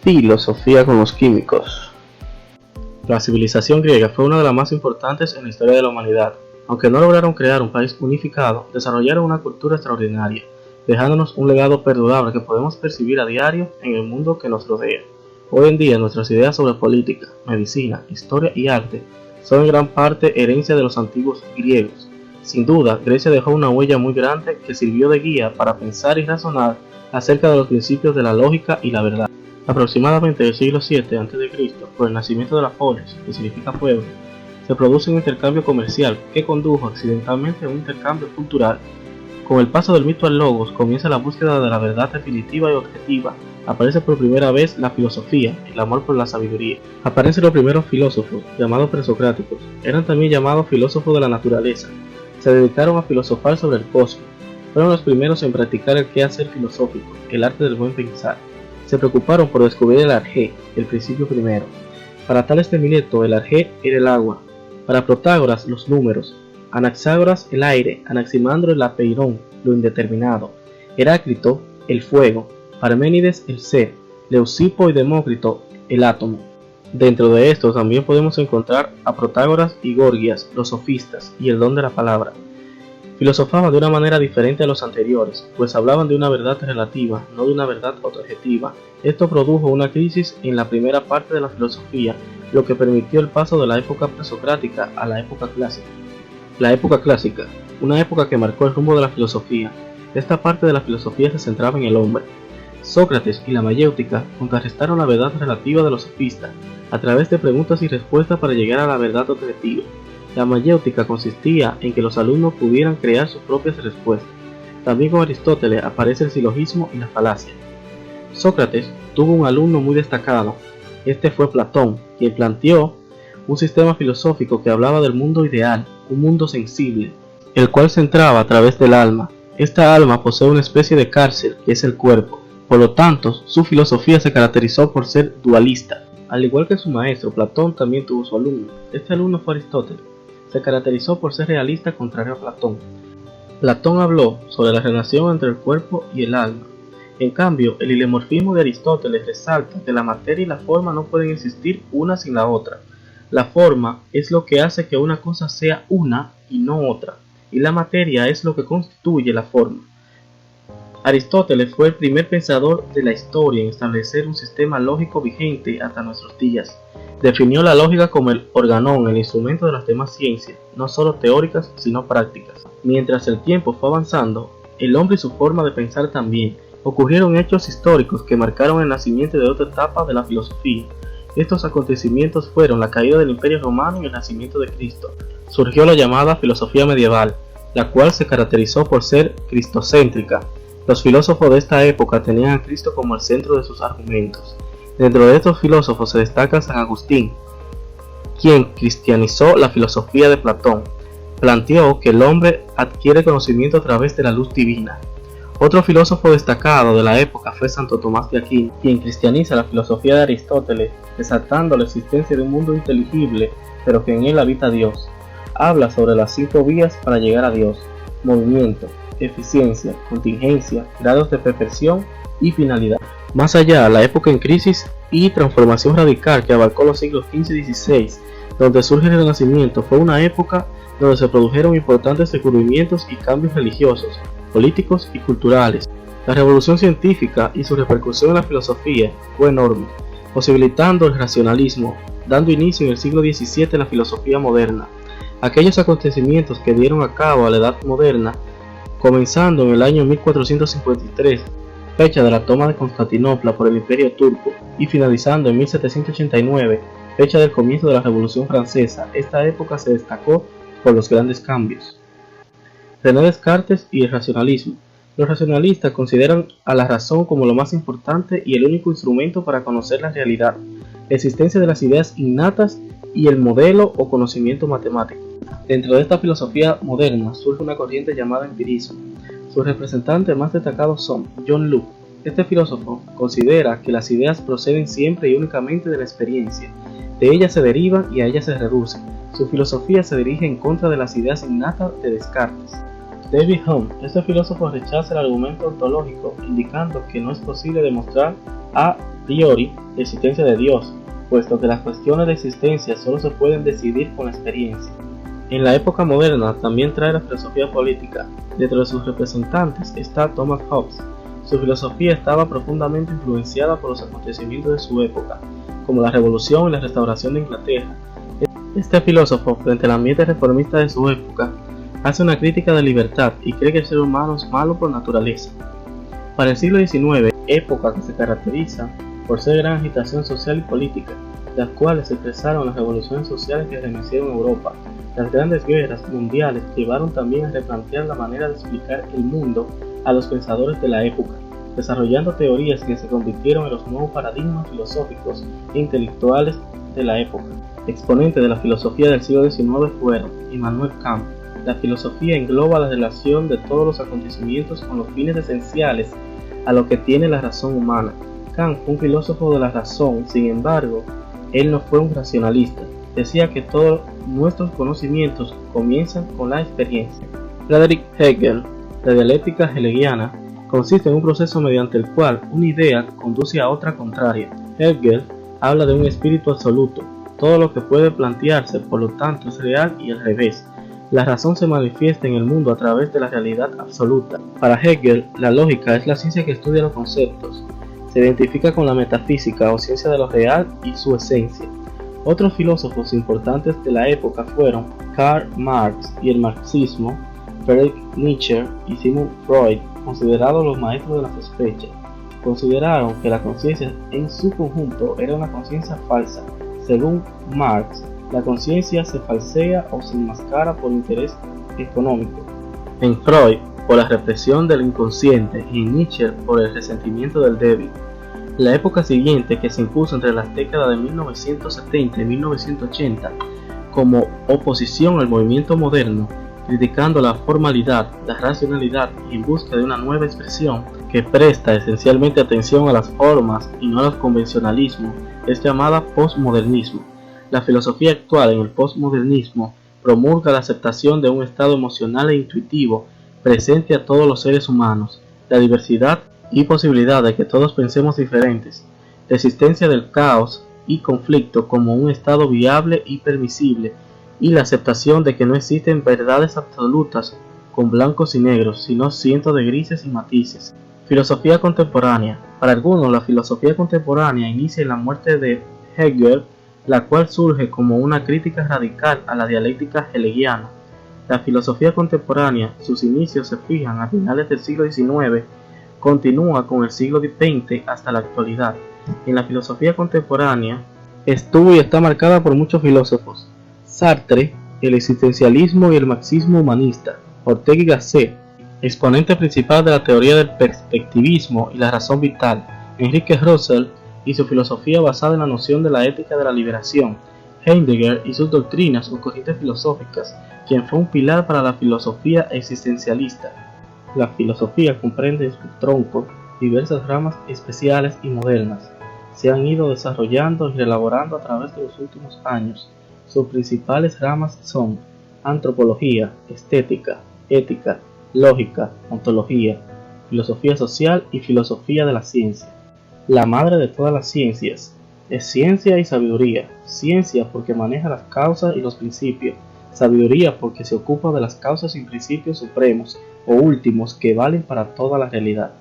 Filosofía con los químicos. La civilización griega fue una de las más importantes en la historia de la humanidad. Aunque no lograron crear un país unificado, desarrollaron una cultura extraordinaria, dejándonos un legado perdurable que podemos percibir a diario en el mundo que nos rodea. Hoy en día nuestras ideas sobre política, medicina, historia y arte son en gran parte herencia de los antiguos griegos. Sin duda, Grecia dejó una huella muy grande que sirvió de guía para pensar y razonar acerca de los principios de la lógica y la verdad. Aproximadamente del siglo VII a.C., por el nacimiento de la polis, que significa pueblo, se produce un intercambio comercial que condujo accidentalmente a un intercambio cultural. Con el paso del mito al logos comienza la búsqueda de la verdad definitiva y objetiva. Aparece por primera vez la filosofía, el amor por la sabiduría. Aparecen los primeros filósofos, llamados presocráticos. Eran también llamados filósofos de la naturaleza. Se dedicaron a filosofar sobre el cosmos. Fueron los primeros en practicar el quehacer filosófico, el arte del buen pensar. Se preocuparon por descubrir el arjé, el principio primero. Para Tales de Mileto, el arjé era el agua. Para Protágoras, los números. Anaxágoras, el aire. Anaximandro, el apeirón, lo indeterminado. Heráclito, el fuego. Parménides, el ser. Leucipo y Demócrito, el átomo. Dentro de estos también podemos encontrar a Protágoras y Gorgias, los sofistas, y el don de la palabra. Filosofaban de una manera diferente a los anteriores, pues hablaban de una verdad relativa, no de una verdad objetiva. Esto produjo una crisis en la primera parte de la filosofía, lo que permitió el paso de la época presocrática a la época clásica. La época clásica, una época que marcó el rumbo de la filosofía. Esta parte de la filosofía se centraba en el hombre. Sócrates y la mayéutica contrarrestaron la verdad relativa de los sofistas, a través de preguntas y respuestas para llegar a la verdad objetiva. La mayéutica consistía en que los alumnos pudieran crear sus propias respuestas. También con Aristóteles aparece el silogismo y la falacia. Sócrates tuvo un alumno muy destacado. Este fue Platón, quien planteó un sistema filosófico que hablaba del mundo ideal, un mundo sensible, el cual se entraba a través del alma. Esta alma posee una especie de cárcel, que es el cuerpo. Por lo tanto, su filosofía se caracterizó por ser dualista. Al igual que su maestro, Platón también tuvo su alumno. Este alumno fue Aristóteles. Se caracterizó por ser realista contrario a Platón. Platón habló sobre la relación entre el cuerpo y el alma. En cambio, el hilemorfismo de Aristóteles resalta que la materia y la forma no pueden existir una sin la otra. La forma es lo que hace que una cosa sea una y no otra, y la materia es lo que constituye la forma. Aristóteles fue el primer pensador de la historia en establecer un sistema lógico vigente hasta nuestros días. Definió la lógica como el organón, el instrumento de las demás ciencias, no solo teóricas, sino prácticas. Mientras el tiempo fue avanzando, el hombre y su forma de pensar también, ocurrieron hechos históricos que marcaron el nacimiento de otra etapa de la filosofía. Estos acontecimientos fueron la caída del Imperio Romano y el nacimiento de Cristo. Surgió la llamada filosofía medieval, la cual se caracterizó por ser cristocéntrica. Los filósofos de esta época tenían a Cristo como el centro de sus argumentos. Dentro de estos filósofos se destaca San Agustín, quien cristianizó la filosofía de Platón. Planteó que el hombre adquiere conocimiento a través de la luz divina. Otro filósofo destacado de la época fue Santo Tomás de Aquino, quien cristianiza la filosofía de Aristóteles, resaltando la existencia de un mundo inteligible, pero que en él habita Dios. Habla sobre las 5 vías para llegar a Dios: movimiento, eficiencia, contingencia, grados de perfección y finalidad. Más allá, la época en crisis y transformación radical que abarcó los siglos XV y XVI, donde surge el Renacimiento, fue una época donde se produjeron importantes descubrimientos y cambios religiosos, políticos y culturales. La revolución científica y su repercusión en la filosofía fue enorme, posibilitando el racionalismo, dando inicio en el siglo XVII a la filosofía moderna. Aquellos acontecimientos que dieron a cabo a la Edad Moderna, comenzando en el año 1453, fecha de la toma de Constantinopla por el Imperio Turco, y finalizando en 1789, fecha del comienzo de la Revolución Francesa. Esta época se destacó por los grandes cambios. René Descartes y el racionalismo. Los racionalistas consideran a la razón como lo más importante y el único instrumento para conocer la realidad, la existencia de las ideas innatas y el modelo o conocimiento matemático. Dentro de esta filosofía moderna surge una corriente llamada empirismo. Sus representantes más destacados son John Locke. Este filósofo considera que las ideas proceden siempre y únicamente de la experiencia. De ellas se derivan y a ellas se reducen. Su filosofía se dirige en contra de las ideas innatas de Descartes. David Hume. Este filósofo rechaza el argumento ontológico, indicando que no es posible demostrar A priori la existencia de Dios, puesto que las cuestiones de existencia solo se pueden decidir con la experiencia. En la época moderna también trae la filosofía política. Dentro de sus representantes está Thomas Hobbes. Su filosofía estaba profundamente influenciada por los acontecimientos de su época, como la Revolución y la Restauración de Inglaterra. Este filósofo, frente al ambiente reformista de su época, hace una crítica de libertad y cree que el ser humano es malo por naturaleza. Para el siglo XIX, época que se caracteriza por ser gran agitación social y política, las cuales se expresaron las revoluciones sociales que remecieron Europa. Las grandes guerras mundiales llevaron también a replantear la manera de explicar el mundo a los pensadores de la época, desarrollando teorías que se convirtieron en los nuevos paradigmas filosóficos e intelectuales de la época. Exponentes de la filosofía del siglo XIX fueron Immanuel Kant. La filosofía engloba la relación de todos los acontecimientos con los fines esenciales a lo que tiene la razón humana. Kant fue un filósofo de la razón, sin embargo, él no fue un racionalista. Decía que todos nuestros conocimientos comienzan con la experiencia. Friedrich Hegel, la dialéctica hegeliana, consiste en un proceso mediante el cual una idea conduce a otra contraria. Hegel habla de un espíritu absoluto. Todo lo que puede plantearse, por lo tanto, es real y al revés. La razón se manifiesta en el mundo a través de la realidad absoluta. Para Hegel, la lógica es la ciencia que estudia los conceptos. Se identifica con la metafísica o ciencia de lo real y su esencia. Otros filósofos importantes de la época fueron Karl Marx y el marxismo, Friedrich Nietzsche y Sigmund Freud, considerados los maestros de la sospecha. Consideraron que la conciencia en su conjunto era una conciencia falsa. Según Marx, la conciencia se falsea o se enmascara por interés económico. En Freud, por la represión del inconsciente, y en Nietzsche por el resentimiento del débil. La época siguiente, que se impuso entre las décadas de 1970 y 1980 como oposición al movimiento moderno, criticando la formalidad, la racionalidad y en busca de una nueva expresión que presta esencialmente atención a las formas y no al convencionalismo, es llamada posmodernismo. La filosofía actual en el posmodernismo promulga la aceptación de un estado emocional e intuitivo presente a todos los seres humanos, la diversidad y posibilidad de que todos pensemos diferentes, la existencia del caos y conflicto como un estado viable y permisible, y la aceptación de que no existen verdades absolutas con blancos y negros, sino cientos de grises y matices. Filosofía contemporánea. Para algunos, la filosofía contemporánea inicia en la muerte de Hegel, la cual surge como una crítica radical a la dialéctica hegeliana. La filosofía contemporánea, sus inicios se fijan a finales del siglo XIX, continúa con el siglo XX hasta la actualidad. En la filosofía contemporánea estuvo y está marcada por muchos filósofos: Sartre, el existencialismo y el marxismo humanista; Ortega y Gasset, exponente principal de la teoría del perspectivismo y la razón vital; Enrique Russell y su filosofía basada en la noción de la ética de la liberación; Heidegger y sus doctrinas o corrientes filosóficas, quien fue un pilar para la filosofía existencialista. La filosofía comprende en su tronco diversas ramas especiales y modernas. Se han ido desarrollando y elaborando a través de los últimos años. Sus principales ramas son antropología, estética, ética, lógica, ontología, filosofía social y filosofía de la ciencia. La madre de todas las ciencias es ciencia y sabiduría. Ciencia porque maneja las causas y los principios. Sabiduría porque se ocupa de las causas y principios supremos o últimos que valen para toda la realidad.